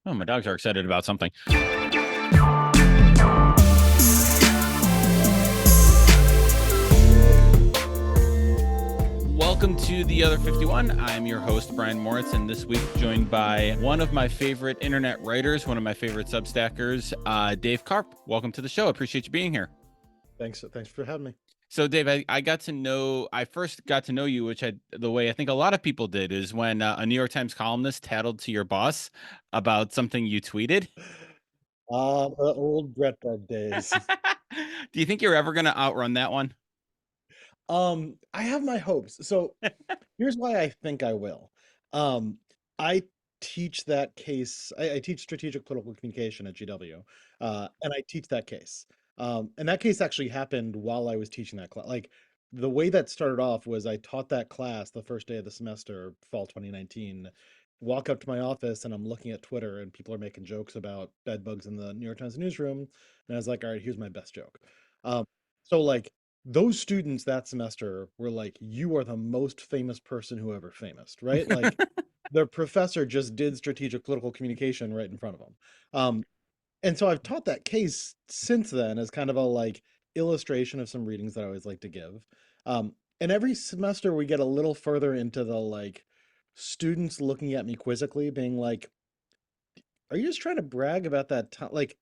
Oh, my dogs are excited about something. Welcome to The Other 51. I'm your host, Brian Moritz, and this week joined by one of my favorite internet writers, one of my favorite Substackers, Dave Karpf. Welcome to the show. I appreciate you being here. Thanks for having me. So, Dave, I first got to know you, the way I think a lot of people did is when a New York Times columnist tattled to your boss about something you tweeted. The old Brett Bug days. Do you think you're ever going to outrun that one? I have my hopes. So here's why I think I will. Um, I teach that case. I teach strategic political communication at GW, and I teach that case. And that case actually happened while I was teaching that class. Like the way that started off was I taught that class the first day of the semester, fall 2019. Walk up to my office and I'm looking at Twitter and people are making jokes about bed bugs in the New York Times newsroom. And I was like, all right, here's my best joke. Um, so like those students that semester were like, you are the most famous person who ever famous, right? Like their professor just did strategic political communication right in front of them. And so I've taught that case since then as kind of a like illustration of some readings that I always like to give. And every semester we get a little further into the like students looking at me quizzically, being like, are you just trying to brag about that time? Like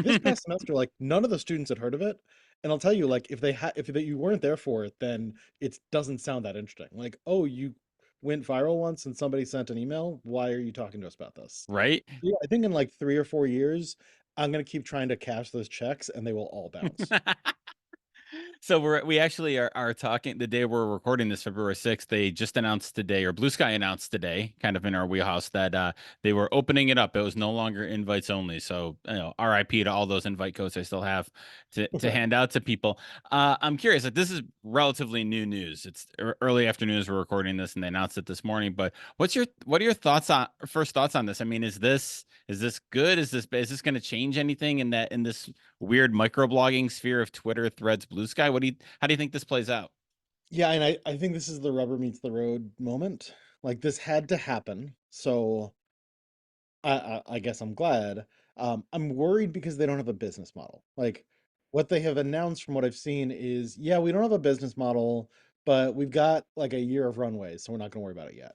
this past semester, like none of the students had heard of it. And I'll tell you, like if you weren't there for it, then it doesn't sound that interesting. Like, oh, you went viral once and somebody sent an email. Why are you talking to us about this? Right? Yeah, I think in like 3 or 4 years, I'm gonna keep trying to cash those checks and they will all bounce. So we actually are talking the day we're recording this, February 6th. They just announced today, or Bluesky announced today, kind of in our wheelhouse, that they were opening it up. It was no longer invites only. So, RIP to all those invite codes I still have to Right. hand out to people. I'm curious, like this is relatively new news. It's early afternoon as we're recording this, and they announced it this morning. But what are your first thoughts on this? I mean, is this good? Is this going to change anything in this weird microblogging sphere of Twitter, Threads, Blue Sky? How do you think this plays out? Yeah, and I think this is the rubber meets the road moment. Like this had to happen. So I guess I'm glad. I'm worried because they don't have a business model. Like what they have announced from what I've seen is, yeah, we don't have a business model, but we've got like a year of runway, so we're not going to worry about it yet.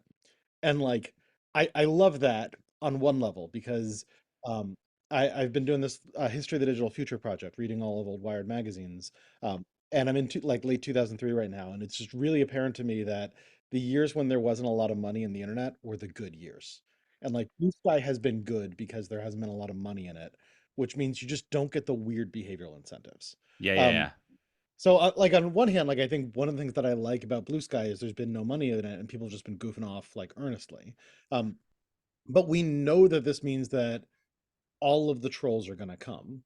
And like I love that on one level because um, I've been doing this History of the Digital Future project, reading all of old Wired magazines, and I'm into like late 2003 right now, and it's just really apparent to me that the years when there wasn't a lot of money in the internet were the good years. And like Blue Sky has been good because there hasn't been a lot of money in it, which means you just don't get the weird behavioral incentives. Yeah, yeah, Um, yeah. so, like on one hand, like I think one of the things that I like about Blue Sky is there's been no money in it, and people have just been goofing off like earnestly. Um, but we know that this means that all of the trolls are going to come,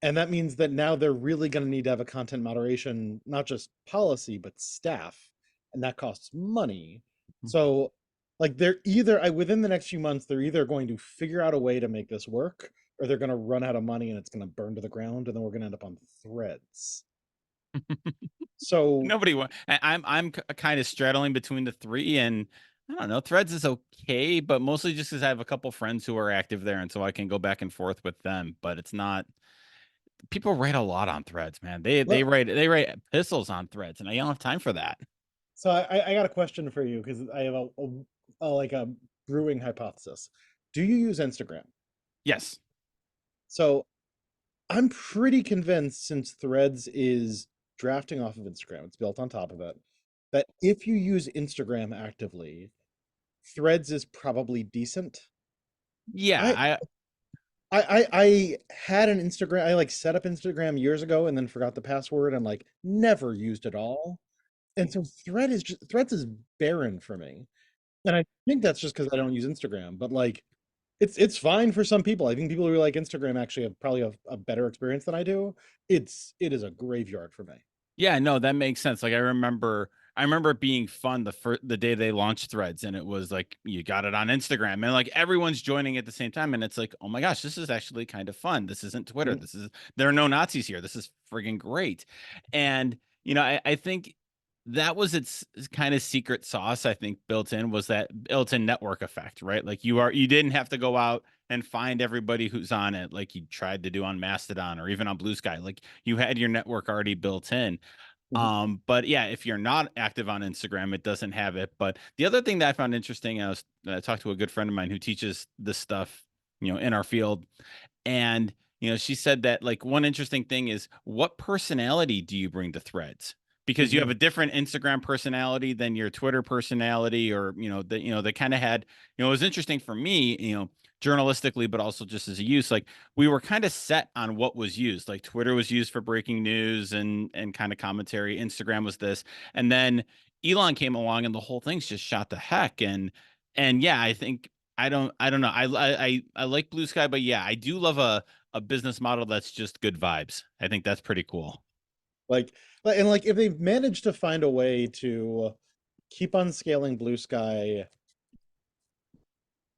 and that means that now they're really going to need to have a content moderation, not just policy, but staff, and that costs money. So, like they're either within the next few months, they're either going to figure out a way to make this work, or they're going to run out of money and it's going to burn to the ground, and then we're going to end up on Threads. So Nobody wa- I- I'm kind of straddling between the three, and I don't know. Threads is okay, but mostly just because I have a couple friends who are active there, and so I can go back and forth with them. But it's not. People write a lot on Threads, man. They write epistles on Threads, and I don't have time for that. So I got a question for you because I have like a brewing hypothesis. Do you use Instagram? Yes. So I'm pretty convinced since Threads is drafting off of Instagram, it's built on top of it, that if you use Instagram actively, Threads is probably decent. Yeah. I I had an Instagram, I like set up Instagram years ago and then forgot the password and like never used it all. And so Threads is barren for me. And I think that's just because I don't use Instagram, but like it's fine for some people. I think people who like Instagram actually have probably a better experience than I do. It is a graveyard for me. Yeah, no, that makes sense. Like I remember it being fun the day they launched Threads, and it was like you got it on Instagram and like everyone's joining at the same time, and it's like, oh my gosh, this is actually kind of fun. This isn't Twitter. Mhm. There are no Nazis here. This is friggin' great. And I think that was its kind of secret sauce, I think, built in, was that built-in network effect, right? Like you didn't have to go out and find everybody who's on it like you tried to do on Mastodon or even on Bluesky. Like you had your network already built in. Mhm. But yeah, if you're not active on Instagram, it doesn't have it. But the other thing that I found interesting, I talked to a good friend of mine who teaches this stuff, in our field, and she said that like one interesting thing is, what personality do you bring to threads? Because you have Mhm. a different Instagram personality than your Twitter personality, or they kind of had, it was interesting for me, journalistically, but also just as a use. Like we were kind of set on what was used. Like Twitter was used for breaking news and kind of commentary. Instagram was this, and then Elon came along, and the whole thing's just shot the heck. And yeah, I think I don't know. I like Blue Sky, but yeah, I do love a business model that's just good vibes. I think that's pretty cool. Like, and like if they've managed to find a way to keep on scaling Blue Sky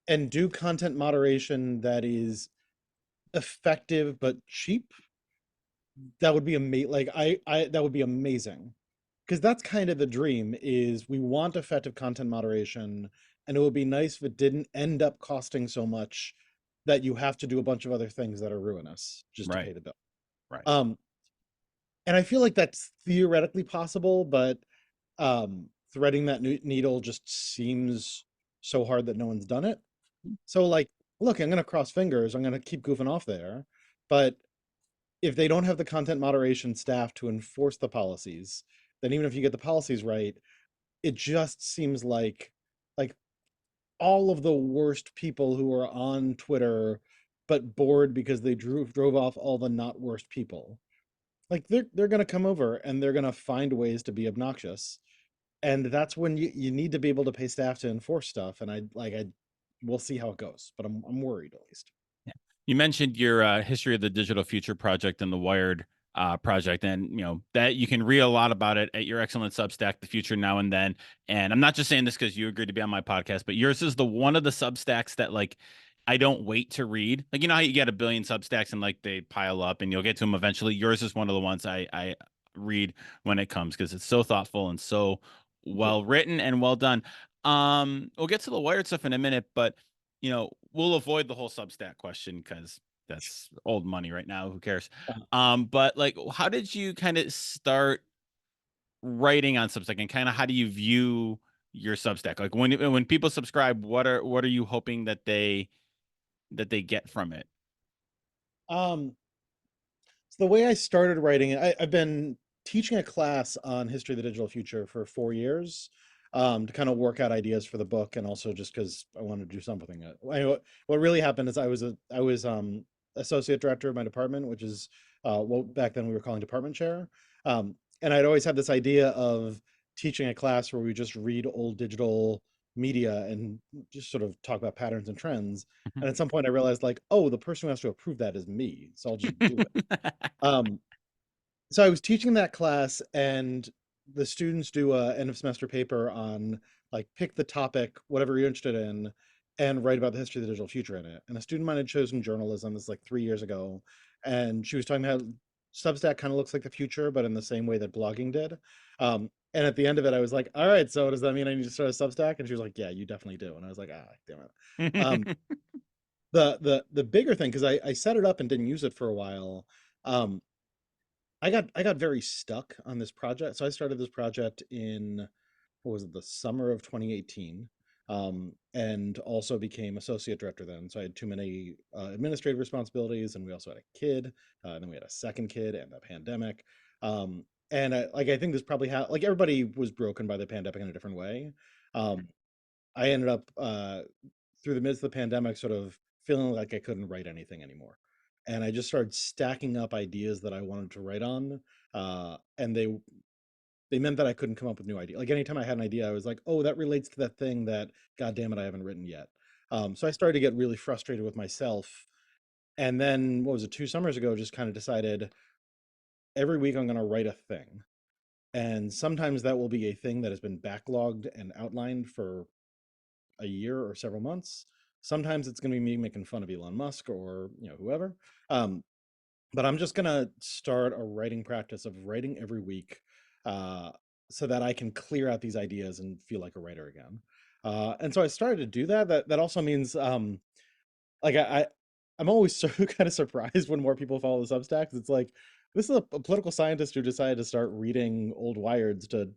and do content moderation that is effective but cheap, that would be amazing. Like I that would be amazing. Because that's kind of the dream, is we want effective content moderation, and it would be nice if it didn't end up costing so much that you have to do a bunch of other things that are ruinous just to Right. pay the bill. Right. Um, and I feel like that's theoretically possible, but threading that needle just seems so hard that no one's done it. So like, look, I'm gonna cross fingers. I'm gonna keep goofing off there, but if they don't have the content moderation staff to enforce the policies, then even if you get the policies right, it just seems like all of the worst people who are on Twitter but bored because they drove off all the not worst people. Like they're gonna come over and they're gonna find ways to be obnoxious. And that's when you need to be able to pay staff to enforce stuff. And I we'll see how it goes, but I'm worried at least. Yeah. You mentioned your History of the Digital Future project and the Wired project, and that you can read a lot about it at your excellent Substack, The Future Now and Then. And I'm not just saying this because you agreed to be on my podcast, but yours is the one of the Substacks that like I don't wait to read. Like how you get a billion Substacks and like they pile up and you'll get to them eventually. Yours is one of the ones I read when it comes because it's so thoughtful and so Thank you. well written and well done. We'll get to the Wired stuff in a minute, but we'll avoid the whole Substack question because that's old money right now. Who cares? Uh, But like, how did you kind of start writing on Substack, and kind of how do you view your Substack? Like when people subscribe, what are you hoping that they get from it? Um, So the way I started writing it, I've been teaching a class on history of the digital future for 4 years, to kind of work out ideas for the book, and also just because I wanted to do something. What really happened is I was associate director of my department, which is what back then we were calling department chair, and I'd always had this idea of teaching a class where we just read old digital media and just sort of talk about patterns and trends. And at some point, I realized like, oh, the person who has to approve that is me, so I'll just do it. Um, so I was teaching that class, and the students do a end of semester paper on like pick the topic, whatever you're interested in, and write about the history of the digital future in it. And a student of mine had chosen journalism. This is like 3 years ago, and she was talking about how Substack kind of looks like the future, but in the same way that blogging did. And at the end of it, I was like, "All right, so does that mean I need to start a Substack?" And she was like, "Yeah, you definitely do." And I was like, "Ah, damn it." Um, the bigger thing, because I set it up and didn't use it for a while. Um, I got very stuck on this project. So I started this project in, what was it, the summer of 2018, and also became associate director then. So I had too many administrative responsibilities, and we also had a kid, and then we had a second kid and a pandemic. And I think this probably like everybody was broken by the pandemic in a different way. Um, I ended up through the midst of the pandemic sort of feeling like I couldn't write anything anymore. And I just started stacking up ideas that I wanted to write on. And they meant that I couldn't come up with new ideas. Like anytime I had an idea, I was like, oh, that relates to that thing that, God damn it, I haven't written yet. So I started to get really frustrated with myself. And then what was it, 2 summers ago, just kind of decided every week I'm going to write a thing. And sometimes that will be a thing that has been backlogged and outlined for a year or several months. Sometimes it's going to be me making fun of Elon Musk or whoever. Um, but I'm just gonna start a writing practice of writing every week. so that I can clear out these ideas and feel like a writer again. And so I started to do that. That also means like I'm always so kind of surprised when more people follow the Substacks. It's like this is a political scientist who decided to start reading old Wireds to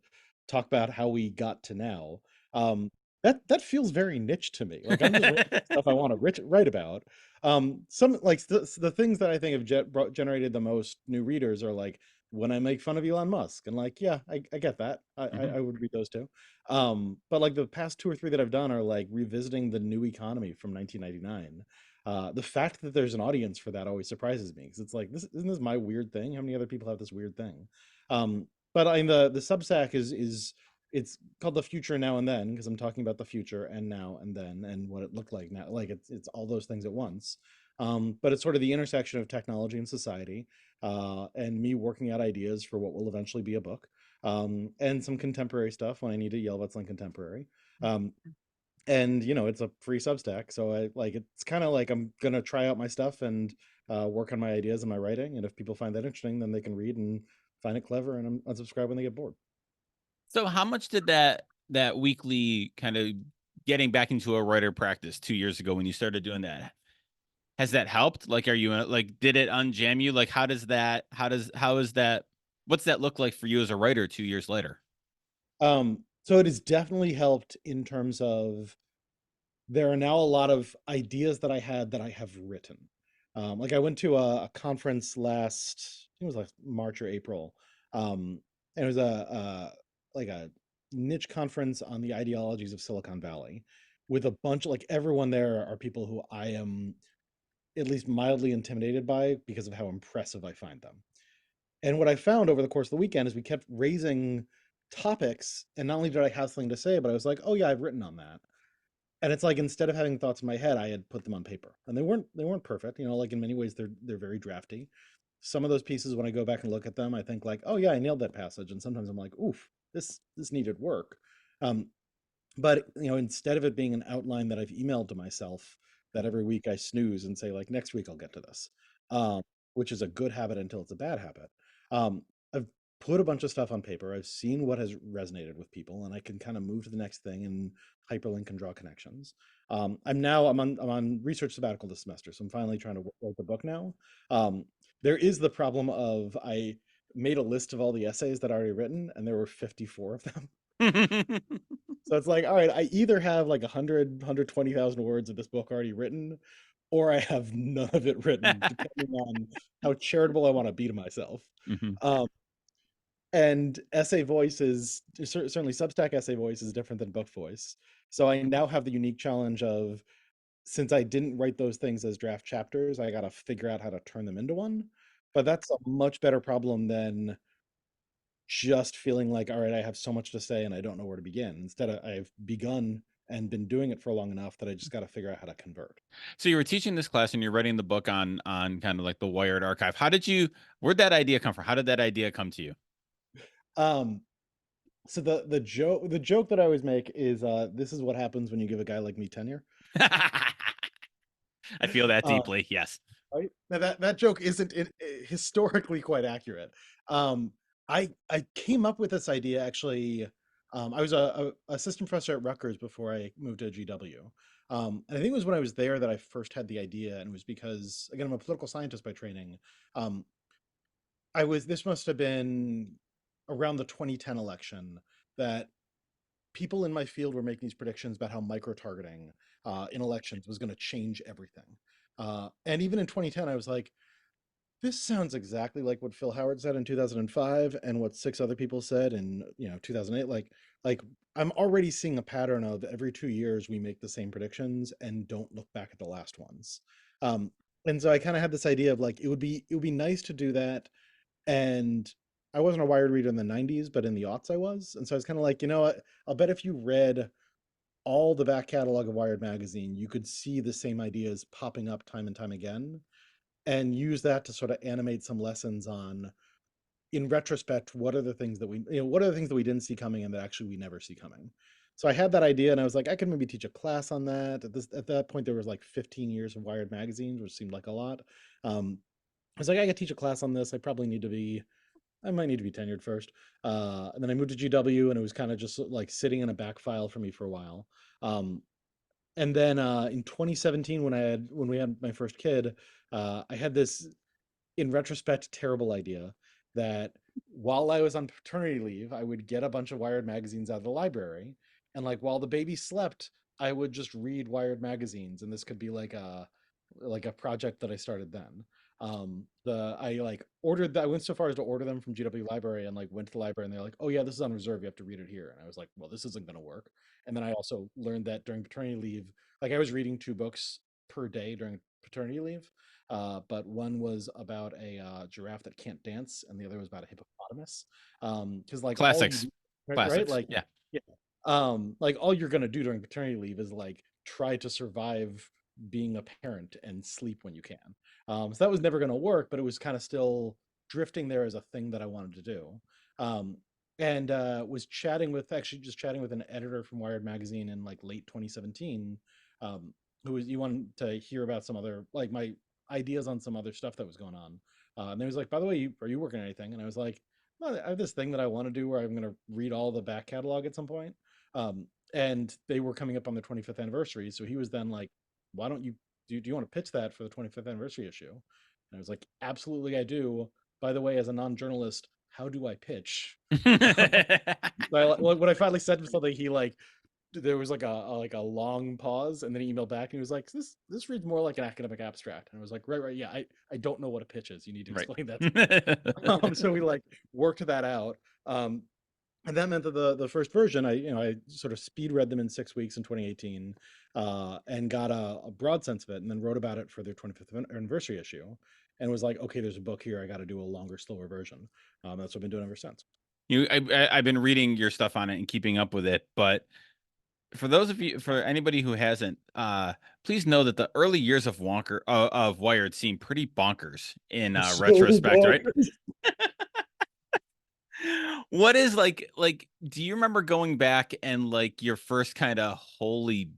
talk about how we got to now. Um, that feels very niche to me. Like I'm just writing stuff I want to write about. Some like the things that I think have generated the most new readers are like when I make fun of Elon Musk, and like yeah, I get that. Mhm. I would read those too. But like the past two or three that I've done are like revisiting the new economy from 1999. The fact that there's an audience for that always surprises me because it's like this isn't this my weird thing? How many other people have this weird thing? But I mean the Substack is it's called the future now and then because I'm talking about the future and now and then and what it looked like now. Like it's all those things at once. But it's sort of the intersection of technology and society, and me working out ideas for what will eventually be a book, and some contemporary stuff when I need to yell about something contemporary. Um, and you know, it's a free Substack, so I like it's kind of like I'm gonna try out my stuff and work on my ideas and my writing, and if people find that interesting, then they can read and find it clever, and I'm unsubscribe when they get bored. So how much did that weekly kind of getting back into a writer practice 2 years ago when you started doing that, has that helped? Like, are you, like, did it unjam you? Like, how is that what's that look like for you as a writer 2 years later? So it has definitely helped in terms of there are now a lot of ideas that I had that I have written. Like I went to a conference last, I think it was like March or April, and it was a like a niche conference on the ideologies of Silicon Valley, with a bunch like everyone there are people who I am at least mildly intimidated by because of how impressive I find them. And what I found over the course of the weekend is we kept raising topics, and not only did I have something to say, but I was like, oh yeah, I've written on that. And it's like instead of having thoughts in my head, I had put them on paper, and they weren't perfect. You know, like in many ways, they're very drafty. Some of those pieces, when I go back and look at them, I think like, oh yeah, I nailed that passage. And sometimes I'm like, oof, this needed work. Um, but you know, instead of it being an outline that I've emailed to myself that every week I snooze and say like next week I'll get to this, um, which is a good habit until it's a bad habit. I've put a bunch of stuff on paper. I've seen what has resonated with people, and I can kind of move to the next thing and hyperlink and draw connections. I'm on research sabbatical this semester, so I'm finally trying to write the book now. Um, there is the problem of I made a list of all the essays that I already written, and there were 54 of them. So it's like, all right, I either have like 120,000 words of this book already written, or I have none of it written, depending on how charitable I want to be to myself. Mhm. Um, and essay voice is certainly Substack essay voice is different than book voice. So I now have the unique challenge of since I didn't write those things as draft chapters, I got to figure out how to turn them into one. But that's a much better problem than just feeling like, all right, I have so much to say and I don't know where to begin. Instead, I've begun and been doing it for long enough that I just got to figure out how to convert. So you were teaching this class and you're writing the book on kind of like the Wired archive. Where'd that idea come from? How did that idea come to you? Um, so the joke that I always make is this is what happens when you give a guy like me tenure. I feel that Uh, deeply. Yes. right? Now that joke isn't historically quite accurate. Um, I came up with this idea actually. I was a assistant professor at Rutgers before I moved to GW. And I think it was when I was there that I first had the idea, and it was because again I'm a political scientist by training. Um, this must have been around the 2010 election that people in my field were making these predictions about how micro-targeting in elections was going to change everything. And even in 2010, I was like, this sounds exactly like what Phil Howard said in 2005 and what six other people said in 2008. Like I'm already seeing a pattern of every 2 years we make the same predictions and don't look back at the last ones. Um, and so I kind of had this idea of like it would be nice to do that. And I wasn't a Wired reader in the 90s, but in the aughts I was. And so I was kind of like, you know what? I'll bet if you read all the back catalog of Wired magazine, you could see the same ideas popping up time and time again and use that to sort of animate some lessons on, in retrospect, what are the things that we didn't see coming and that actually we never see coming. So I had that idea and I was like, I could maybe teach a class on that. At that point, there was like 15 years of Wired magazines, which seemed like a lot. I was like, I could teach a class on this. I probably need to be I might need to be tenured first. And then I moved to GW, and it was kind of just like sitting in a back file for me for a while. Um, and then in 2017, when we had my first kid, I had this, in retrospect, terrible idea that while I was on paternity leave, I would get a bunch of Wired magazines out of the library, and like while the baby slept, I would just read Wired magazines, and this could be like a project that I started then. The I like ordered that I went so far as to order them from GW Library, and like went to the library, and they're like, "Oh yeah, this is on reserve. You have to read it here." And I was like, "Well, this isn't going to work." And then I also learned that during paternity leave, like I was reading 2 books per day during paternity leave, but one was about a giraffe that can't dance, and the other was about a hippopotamus. Because like all you Classics, do, right? classics. Like, Yeah. yeah, like all you're gonna do during paternity leave is like try to survive being a parent and sleep when you can. So that was never gonna work, but it was kind of still drifting there as a thing that I wanted to do. Um, and was chatting with actually just chatting with an editor from Wired magazine in like late 2017, who was, you wanted to hear about some other, like my ideas on some other stuff that was going on. And he was like, "By the way, are you working on anything?" And I was like, "No, I have this thing that I want to do where I'm going to read all the back catalog at some point." Um, and they were coming up on their 25th anniversary, so he was then like, "Why don't you do you want to pitch that for the 25th anniversary issue?" And I was like, "Absolutely, I do. By the way, as a non-journalist, how do I pitch?" When I finally said something, he like there was like like a long pause, and then he emailed back and he was like, this reads more like an academic abstract. And I was like, right, yeah, I don't know what a pitch is. You need to Right. explain that to me. So we like worked that out. Um, and that meant that the first version, I sort of speed read them in 6 weeks in 2018, and got a broad sense of it, and then wrote about it for their 25th anniversary issue, and was like, okay, there's a book here. I got to do a longer, slower version. That's what I've been doing ever since. I've been reading your stuff on it and keeping up with it, but for those of you, for anybody who hasn't, please know that the early years of Wired seem pretty bonkers in So retrospect, right? bonkers. What is like? Do you remember going back and like your first kind of holy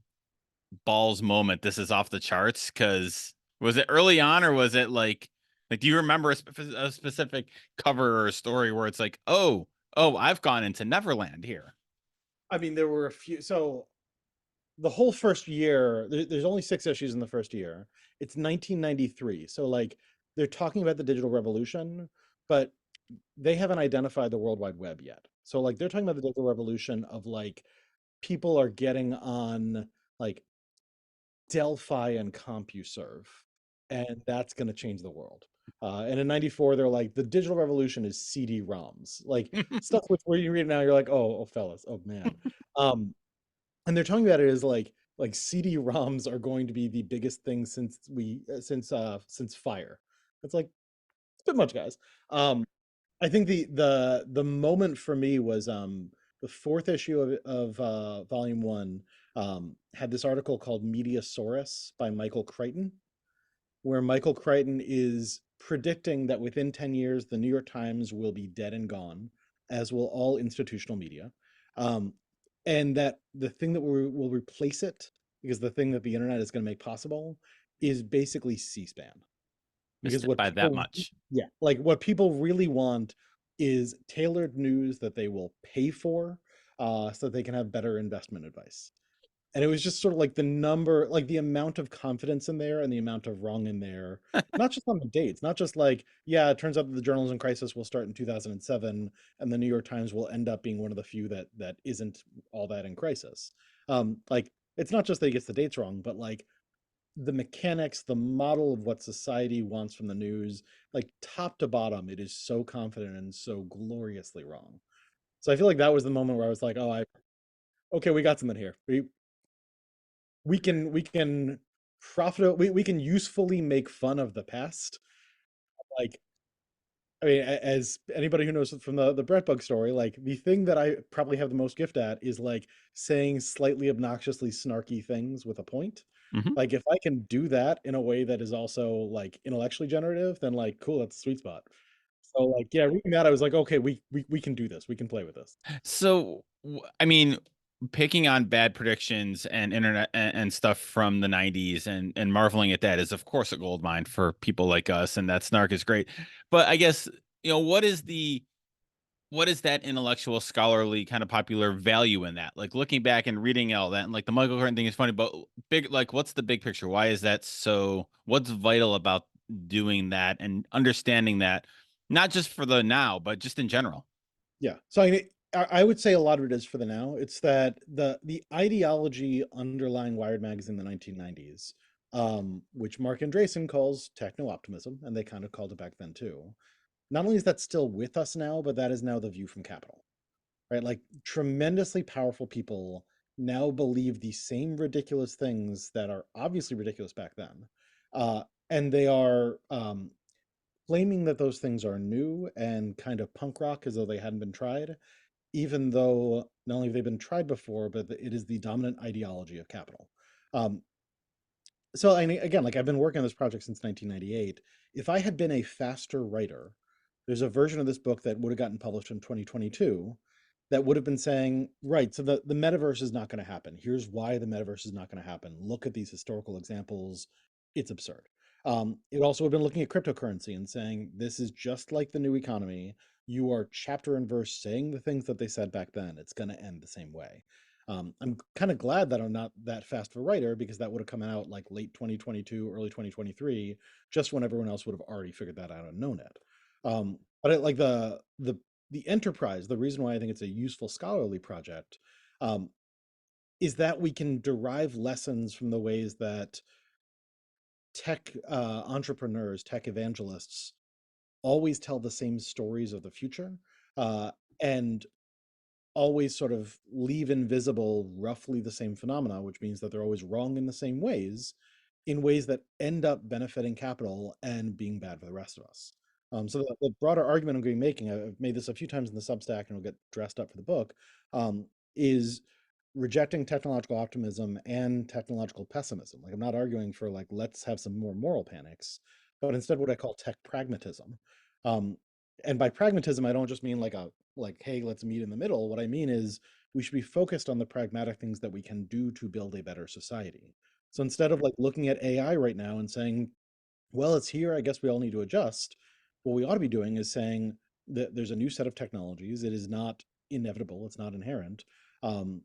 balls moment? This is off the charts. Because was it early on, or was it like? Do you remember a specific cover or a story where it's like, oh, I've gone into Neverland here? I mean, there were a few. So the whole first year, there's only 6 issues in the first year. It's 1993. So like they're talking about the digital revolution, but they haven't identified the World Wide Web yet. So like they're talking about the digital revolution of like people are getting on like Delphi and CompuServe, and that's going to change the world. And in '94, they're like, the digital revolution is CD-ROMs, like stuff which where you read it now, you're like, oh, fellas, oh man. And they're talking about it as like CD-ROMs are going to be the biggest thing since Fire. It's like it's a bit much, guys. I think the moment for me was the fourth issue of volume one, had this article called Mediasaurus by Michael Crichton, where Michael Crichton is predicting that within 10 years, the New York Times will be dead and gone, as will all institutional media. Um, and that the thing that will replace it, because the thing that the internet is going to make possible, is basically C-SPAN. Missed Because it what by that people, much. yeah, like what people really want is tailored news that they will pay for, so that they can have better investment advice. And it was just sort of like the number, like the amount of confidence in there and the amount of wrong in there, not just on the dates, not just like, yeah, it turns out that the journalism crisis will start in 2007, and the New York Times will end up being one of the few that isn't all that in crisis. Like it's not just that he gets the dates wrong, but like the mechanics, the model of what society wants from the news, like top to bottom, it is so confident and so gloriously wrong. So I feel like that was the moment where I was like, oh, I okay, we got something here. We can profit we can usefully make fun of the past. Like I mean, as anybody who knows from the Brett Bug story, like the thing that I probably have the most gift at is like saying slightly obnoxiously snarky things with a point. Hmm. Like if I can do that in a way that is also like intellectually generative, then like cool, that's the sweet spot. So like yeah, reading that I was like, okay, we can do this. We can play with this. So, I mean, picking on bad predictions and internet and stuff from the 90s and marveling at that is, of course, a gold mine for people like us. And that snark is great. But I guess, what is the what is that intellectual scholarly kind of popular value in that? Like looking back and reading all that, and like the Michael Carton thing is funny, but big, like what's the big picture? Why is that so? What's vital about doing that and understanding that, not just for the now, but just in general? Yeah. So I would say a lot of it is for the now. It's that the ideology underlying Wired magazine in the 1990s, which Mark Andreessen calls techno-optimism, and they kind of called it back then too. Not only is that still with us now, but that is now the view from Capital, right? Like tremendously powerful people now believe the same ridiculous things that are obviously ridiculous back then. And they are claiming that those things are new and kind of punk rock as though they hadn't been tried, even though not only have they been tried before, but it is the dominant ideology of capital. Um, so I mean, again, like I've been working on this project since 1998. If I had been a faster writer, there's a version of this book that would have gotten published in 2022 that would have been saying, right, so the metaverse is not going to happen. Here's why the metaverse is not going to happen. Look at these historical examples. It's absurd. It also would have been looking at cryptocurrency and saying, this is just like the new economy. You are chapter and verse saying the things that they said back then. It's going to end the same way. I'm kind of glad that I'm not that fast of a writer because that would have come out like late 2022, early 2023, just when everyone else would have already figured that out and known it. But like the enterprise, the reason why I think it's a useful scholarly project, um, is that we can derive lessons from the ways that tech entrepreneurs, tech evangelists, always tell the same stories of the future, and always sort of leave invisible roughly the same phenomena, which means that they're always wrong in the same ways, in ways that end up benefiting capital and being bad for the rest of us. So the broader argument I'm going to be making, I've made this a few times in the Substack and it'll get dressed up for the book, is rejecting technological optimism and technological pessimism. Like I'm not arguing for like, let's have some more moral panics, but instead what I call tech pragmatism. Um, and by pragmatism, I don't just mean like, hey, let's meet in the middle. What I mean is we should be focused on the pragmatic things that we can do to build a better society. So instead of like looking at AI right now and saying, well, it's here, I guess we all need to adjust, what we ought to be doing is saying that there's a new set of technologies. It is not inevitable, it's not inherent. Um,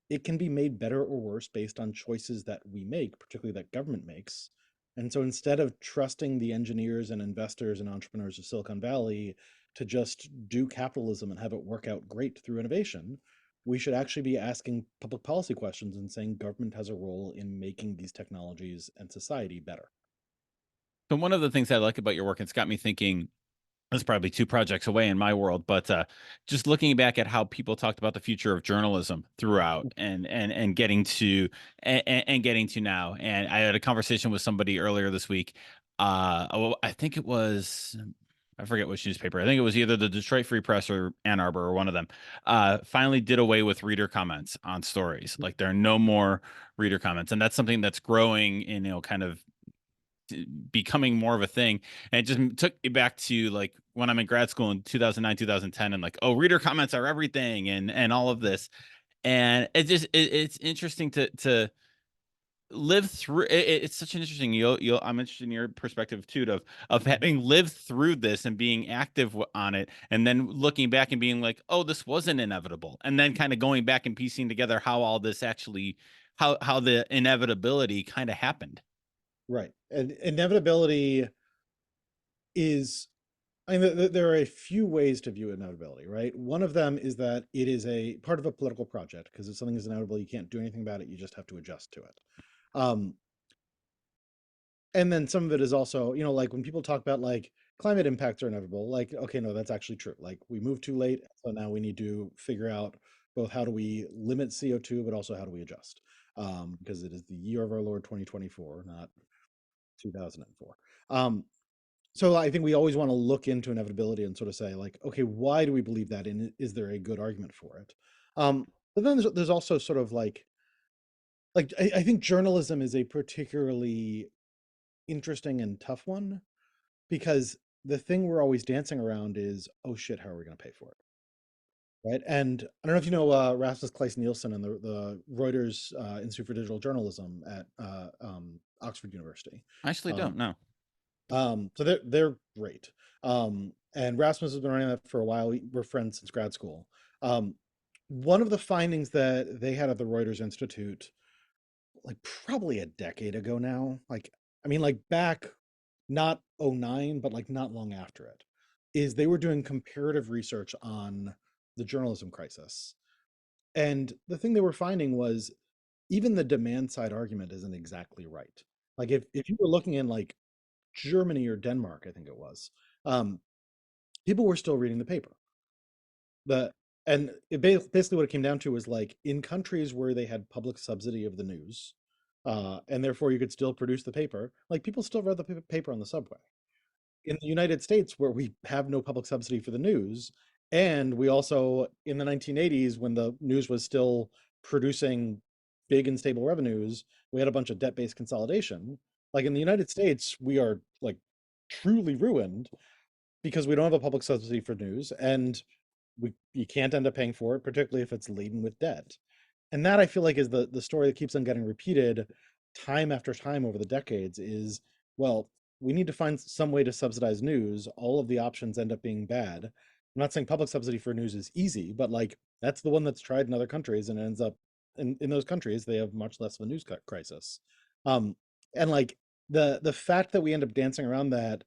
it can be made better or worse based on choices that we make, particularly that government makes. And so instead of trusting the engineers and investors and entrepreneurs of Silicon Valley to just do capitalism and have it work out great through innovation, we should actually be asking public policy questions and saying government has a role in making these technologies and society better. So one of the things I like about your work, it's got me thinking. That's probably two projects away in my world, but just looking back at how people talked about the future of journalism throughout, and getting to and getting to now. And I had a conversation with somebody earlier this week. I think it was, I forget which newspaper. I think it was either the Detroit Free Press or Ann Arbor or one of them. Finally, did away with reader comments on stories. Like there are no more reader comments, and that's something that's growing in kind of becoming more of a thing. And it just took me back to like when I'm in grad school in 2009, 2010, and like, oh, reader comments are everything, and all of this. And it's interesting to live through it's such an interesting, I'm interested in your perspective too, of having lived through this and being active on it, and then looking back and being like, oh, this wasn't inevitable, and then kind of going back and piecing together how all this actually, how the inevitability kind of happened. Right. And inevitability is, I mean, there are a few ways to view inevitability, right? One of them is that it is a part of a political project because if something is inevitable, you can't do anything about it. You just have to adjust to it. Um, and then some of it is also, like when people talk about like climate impacts are inevitable, like, okay, no, that's actually true. Like we moved too late. So now we need to figure out both how do we limit CO2, but also how do we adjust? Because it is the year of our Lord 2024, not 2004. Um, so I think we always want to look into inevitability and sort of say like, okay, why do we believe that? And is there a good argument for it? But then there's also sort of like I think journalism is a particularly interesting and tough one because the thing we're always dancing around is, oh shit, how are we going to pay for it? Right. And I don't know if you know Rasmus Kleis Nielsen and the Reuters Institute for Digital Journalism at Oxford University. I actually Um, don't know. so they're great. and Rasmus has been running that for a while. We're friends since grad school. Um, one of the findings that they had at the Reuters Institute, like probably a decade ago now, like I mean, like back not '09, but like not long after it, is they were doing comparative research on the journalism crisis. And the thing they were finding was even the demand side argument isn't exactly right. Like if you were looking in like Germany or Denmark, I think it was, um, people were still reading the paper. The and basically what it came down to was like in countries where they had public subsidy of the news, and therefore you could still produce the paper, like people still read the paper on the subway. In the United States, where we have no public subsidy for the news, and we also in the 1980s, when the news was still producing big and stable revenues, we had a bunch of debt-based consolidation. Like in the United States, we are like truly ruined because we don't have a public subsidy for news, and you can't end up paying for it, particularly if it's laden with debt. And that I feel like is the story that keeps on getting repeated time after time over the decades is, well, we need to find some way to subsidize news. All of the options end up being bad. I'm not saying public subsidy for news is easy, but like that's the one that's tried in other countries and ends up in those countries they have much less of a news crisis. Um, and like the fact that we end up dancing around that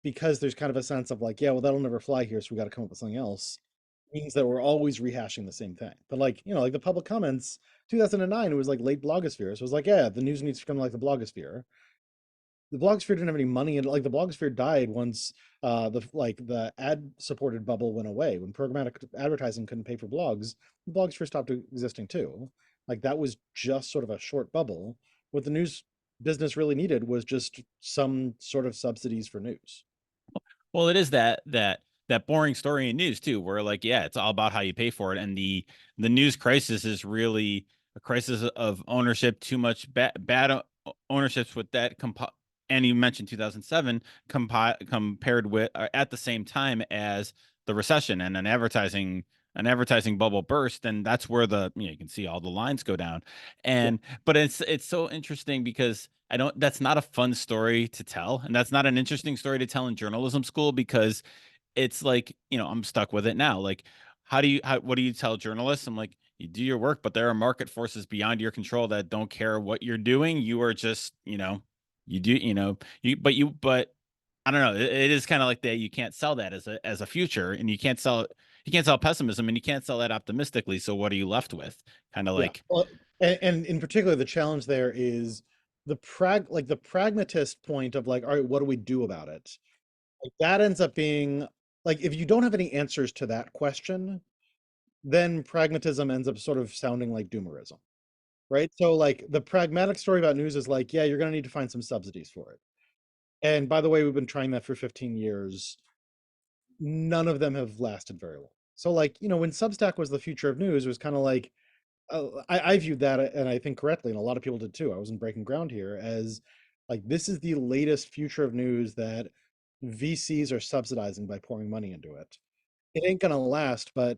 because there's kind of a sense of like, yeah, well, that'll never fly here, so we got to come up with something else, means that we're always rehashing the same thing. But like, like the public comments, 2009, it was like late blogosphere. So it was like, yeah, the news needs to come like the blogosphere. The blogosphere didn't have any money, and like the blogosphere died once the ad supported bubble went away. When programmatic advertising couldn't pay for blogs, the blogosphere stopped existing too. Like that was just sort of a short bubble. What the news business really needed was just some sort of subsidies for news. Well, it is that boring story in news too, where like, yeah, it's all about how you pay for it, and the news crisis is really a crisis of ownership. Too much bad ownerships with that. And you mentioned 2007 compared with at the same time as the recession and an advertising bubble burst, and that's where you can see all the lines go down. Yeah, And but it's so interesting because I don't that's not a fun story to tell, and that's not an interesting story to tell in journalism school because it's like, I'm stuck with it now. Like, what do you tell journalists? I'm like, you do your work, but there are market forces beyond your control that don't care what you're doing. You are just, you do, but I don't know. It is kind of like that. You can't sell that as a future, and you can't sell pessimism, and you can't sell that optimistically. So what are you left with? Kind of yeah. like, Well, and in particular, the challenge there is the pragmatist point of like, all right, what do we do about it? Like that ends up being like if you don't have any answers to that question, then pragmatism ends up sort of sounding like doomerism, right? So like the pragmatic story about news is like, yeah, you're going to need to find some subsidies for it. And by the way, we've been trying that for 15 years. None of them have lasted very long. So like, when Substack was the future of news, it was kind of like I viewed that, and I think correctly, and a lot of people did too. I wasn't breaking ground here as like this is the latest future of news that VCs are subsidizing by pouring money into it. It ain't gonna last, but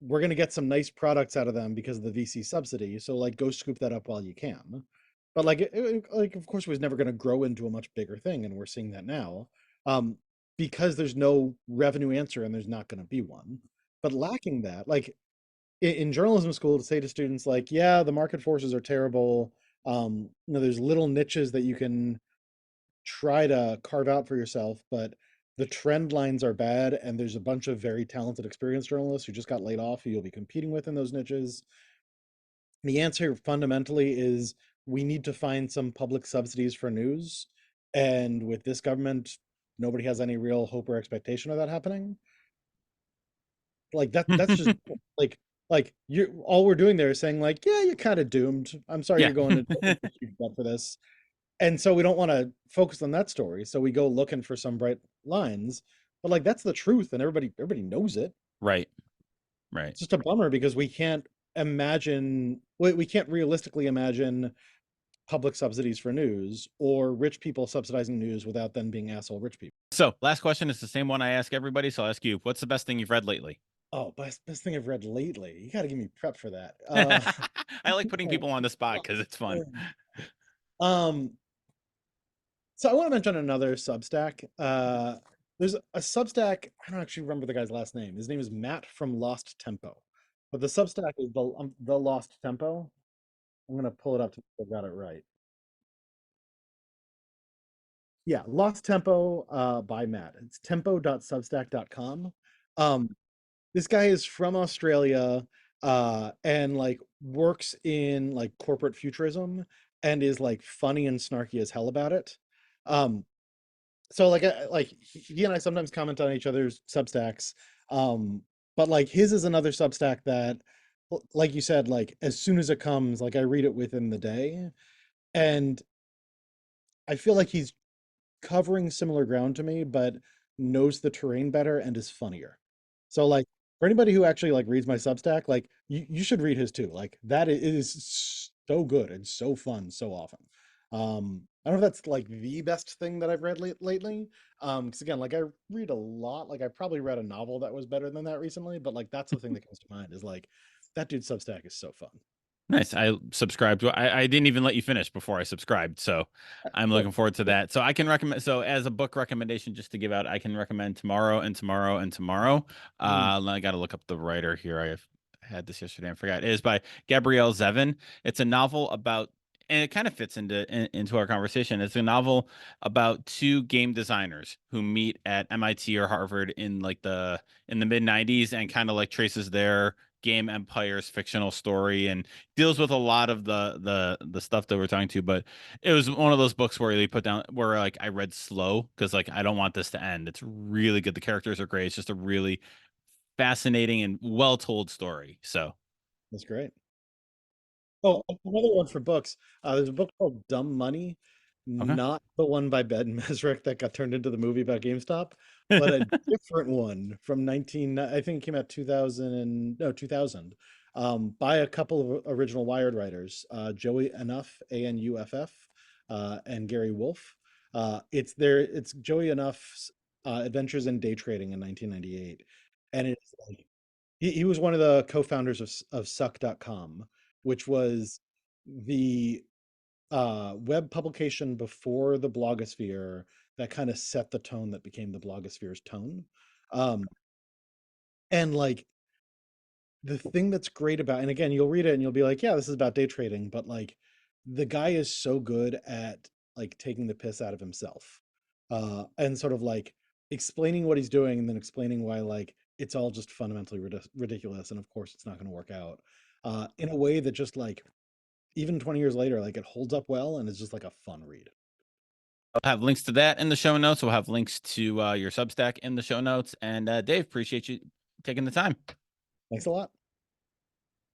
we're gonna get some nice products out of them because of the VC subsidy. So like, go scoop that up while you can. But like, like of course, it was never gonna grow into a much bigger thing, and we're seeing that now, um, because there's no revenue answer, and there's not gonna be one. But lacking that, like in journalism school, to say to students like, yeah, the market forces are terrible. There's little niches that you can try to carve out for yourself, but the trend lines are bad, and there's a bunch of very talented, experienced journalists who just got laid off who you'll be competing with in those niches. The answer fundamentally is we need to find some public subsidies for news. And with this government, nobody has any real hope or expectation of that happening. Like that's just like you all we're doing there is saying like, yeah, you're kind of doomed. I'm sorry yeah. you're going to huge debt for this. And so we don't want to focus on that story. So we go looking for some bright lines. But like that's the truth, and everybody knows it. Right. Right. It's just a bummer because we can't realistically imagine public subsidies for news or rich people subsidizing news without them being asshole rich people. So, last question is the same one I ask everybody. So I'll ask you, what's the best thing you've read lately? Oh, best thing I've read lately. You got to give me prep for that. I like putting people on the spot because it's fun. um, so I want to mention another Substack. There's a Substack. I don't actually remember the guy's last name. His name is Matt from Lost Tempo, but the Substack is the Lost Tempo. I'm gonna pull it up to see if I got it right. Yeah, Lost Tempo by Matt. It's tempo.substack.com. Um, this guy is from Australia and like works in like corporate futurism and is like funny and snarky as hell about it. Um, so like he and I sometimes comment on each other's Substacks. Um, but like his is another Substack that like you said, like as soon as it comes, like I read it within the day. And I feel like he's covering similar ground to me, but knows the terrain better and is funnier. So like for anybody who actually like reads my Substack, like you should read his too. Like that is so good and so fun so often. I don't know if that's like the best thing that I've read lately. Because again, like I read a lot. Like I probably read a novel that was better than that recently, but like that's the thing that comes to mind is like that dude's Substack is so fun. Nice. I subscribed. I didn't even let you finish before I subscribed, so I'm Well, looking forward to that. So I can recommend. So as a book recommendation, just to give out, I can recommend Tomorrow and Tomorrow and Tomorrow. mm, I got to look up the writer here. Had this yesterday and forgot. It is by Gabrielle Zevin. It's a novel about, and it kind of fits into our conversation. It's a novel about two game designers who meet at MIT or Harvard in like the mid '90s and kind of like traces their game empire's fictional story and deals with a lot of the stuff that we're talking to. But it was one of those books where they put down where like I read slow because like I don't want this to end. It's really good. The characters are great. It's just a really fascinating and well told story. So that's great. Oh, another one for books. There's a book called Dumb Money, okay. not the one by Ben Mesrick that got turned into the movie about GameStop, but a different one from 19, I think it came out 2000 and no, 2000, by a couple of original Wired writers, Joey Enough, Anuff, and Gary Wolfe. It's Joey Enough's Adventures in Day Trading in 1998. And it's like he was one of the co-founders of suck.com, which was the web publication before the blogosphere that kind of set the tone that became the blogosphere's tone. Um, and like the thing that's great about, and again, you'll read it and you'll be like, yeah, this is about day trading, but like the guy is so good at like taking the piss out of himself and sort of like explaining what he's doing and then explaining why like it's all just fundamentally ridiculous and of course it's not going to work out in a way that just like even 20 years later like it holds up well and it's just like a fun read. I'll have links to that in the show notes. We'll have links to your Substack in the show notes. And Dave, appreciate you taking the time. Thanks a lot.